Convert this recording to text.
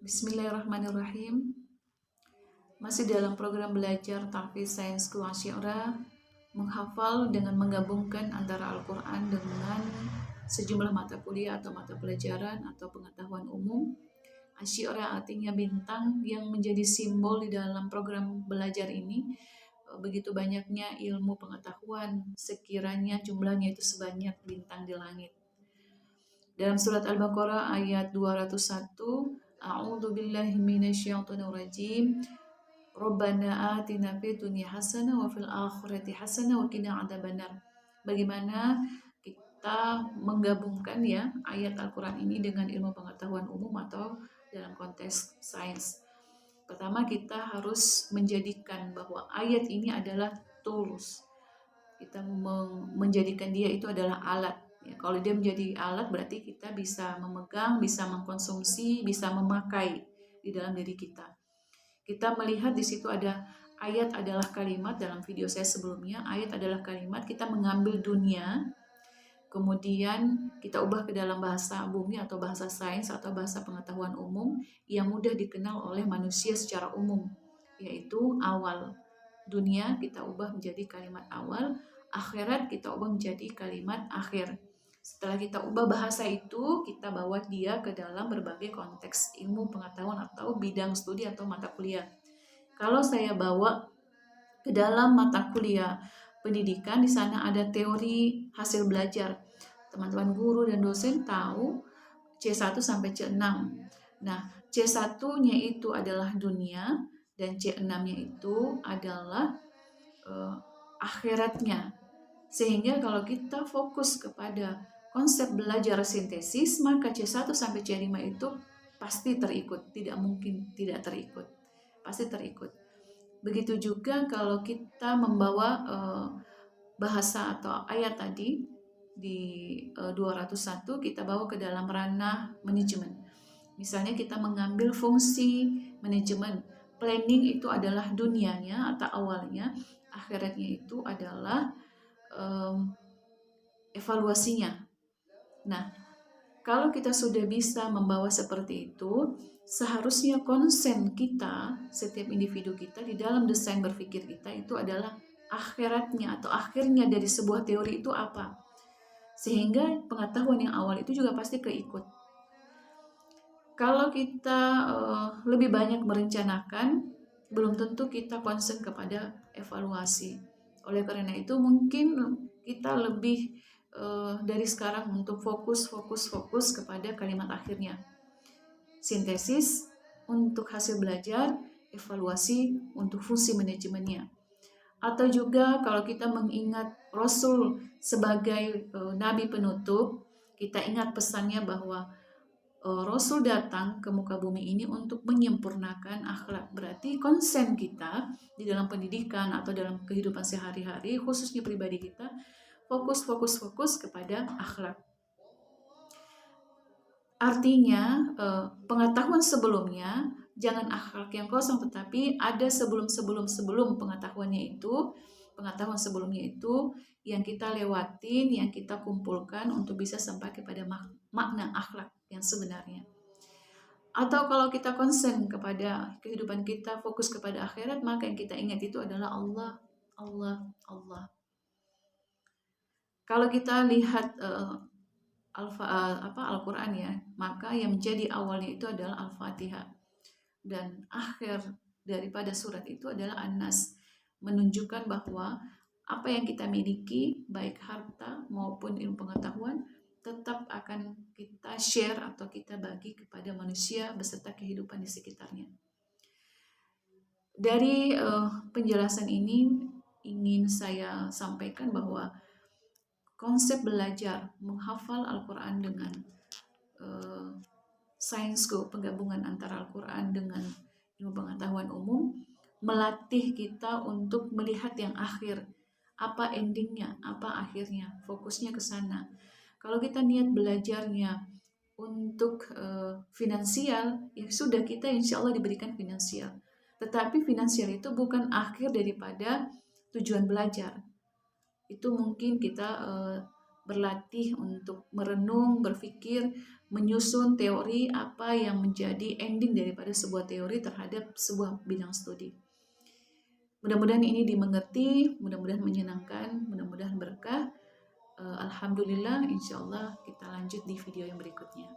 Bismillahirrahmanirrahim. Masih dalam program belajar Tahfiz Sainsku Asy'ara, menghafal dengan menggabungkan antara Al-Quran dengan sejumlah mata kuliah atau mata pelajaran atau pengetahuan umum. Asy'ara artinya bintang yang menjadi simbol di dalam program belajar ini. Begitu banyaknya ilmu pengetahuan, sekiranya jumlahnya itu sebanyak bintang di langit. Dalam surat Al-Baqarah ayat 201, A'udzu billahi minasyaitonir rajim. Rabbana atina fid dunya hasanah wa fil akhirati hasanah wa qina adzabannar. Bagaimana kita menggabungkan ya ayat Al-Qur'an ini dengan ilmu pengetahuan umum atau dalam konteks sains. Pertama, kita harus menjadikan bahwa ayat ini adalah tools. Kita menjadikan dia itu adalah alat. Ya, kalau dia menjadi alat berarti kita bisa memegang, bisa mengkonsumsi, bisa memakai di dalam diri kita. Kita melihat di situ ada ayat adalah kalimat. Dalam video saya sebelumnya, ayat adalah kalimat. Kita mengambil dunia, kemudian kita ubah ke dalam bahasa bumi atau bahasa sains atau bahasa pengetahuan umum yang mudah dikenal oleh manusia secara umum, yaitu awal. Dunia kita ubah menjadi kalimat awal, akhirat kita ubah menjadi kalimat akhir. Setelah kita ubah bahasa itu, kita bawa dia ke dalam berbagai konteks ilmu pengetahuan atau bidang studi atau mata kuliah. Kalau saya bawa ke dalam mata kuliah pendidikan, di sana ada teori hasil belajar. Teman-teman guru dan dosen tahu C1 sampai C6. Nah, C1-nya itu adalah dunia dan C6-nya itu adalah akhiratnya. Sehingga kalau kita fokus kepada konsep belajar sintesis, maka C1 sampai C5 itu pasti terikut, tidak mungkin tidak terikut, pasti terikut. Begitu juga kalau kita membawa bahasa atau ayat tadi di 201, kita bawa ke dalam ranah manajemen. Misalnya kita mengambil fungsi manajemen, planning itu adalah dunianya atau awalnya, akhiratnya itu adalah evaluasinya. Nah, kalau kita sudah bisa membawa seperti itu, seharusnya konsen kita, setiap individu kita di dalam desain berpikir kita itu adalah akhiratnya atau akhirnya dari sebuah teori itu apa. Sehingga pengetahuan yang awal itu juga pasti keikut. Kalau kita lebih banyak merencanakan, belum tentu kita konsen kepada evaluasi. Oleh karena itu mungkin kita lebih dari sekarang untuk fokus kepada kalimat akhirnya. Sintesis untuk hasil belajar, evaluasi untuk fungsi manajemennya. Atau juga kalau kita mengingat Rasul sebagai nabi penutup, kita ingat pesannya bahwa Rasul datang ke muka bumi ini untuk menyempurnakan akhlak. Berarti konsen kita di dalam pendidikan atau dalam kehidupan sehari-hari, khususnya pribadi kita, fokus kepada akhlak. Artinya pengetahuan sebelumnya jangan akhlak yang kosong, tetapi ada sebelum pengetahuannya itu, pengetahuan sebelumnya itu yang kita lewatin, yang kita kumpulkan untuk bisa sampai kepada makna akhlak yang sebenarnya. Atau kalau kita konsen kepada kehidupan kita, fokus kepada akhirat, maka yang kita ingat itu adalah Allah. Kalau kita lihat Al-Quran ya, maka yang menjadi awalnya itu adalah Al-Fatihah, dan akhir daripada surat itu adalah An-Nas, menunjukkan bahwa apa yang kita miliki, baik harta maupun ilmu pengetahuan, tetap akan kita share atau kita bagi kepada manusia beserta kehidupan di sekitarnya. Dari penjelasan ini ingin saya sampaikan bahwa konsep belajar menghafal Al-Quran dengan sainsku, penggabungan antara Al-Quran dengan ilmu pengetahuan umum, melatih kita untuk melihat yang akhir, apa endingnya, apa akhirnya, fokusnya ke sana. Kalau kita niat belajarnya untuk finansial, ya sudah, kita insya Allah diberikan finansial. Tetapi finansial itu bukan akhir daripada tujuan belajar. Itu mungkin kita berlatih untuk merenung, berpikir, menyusun teori apa yang menjadi ending daripada sebuah teori terhadap sebuah bidang studi. Mudah-mudahan ini dimengerti, mudah-mudahan menyenangkan, mudah-mudahan berkah. Alhamdulillah, insya Allah kita lanjut di video yang berikutnya.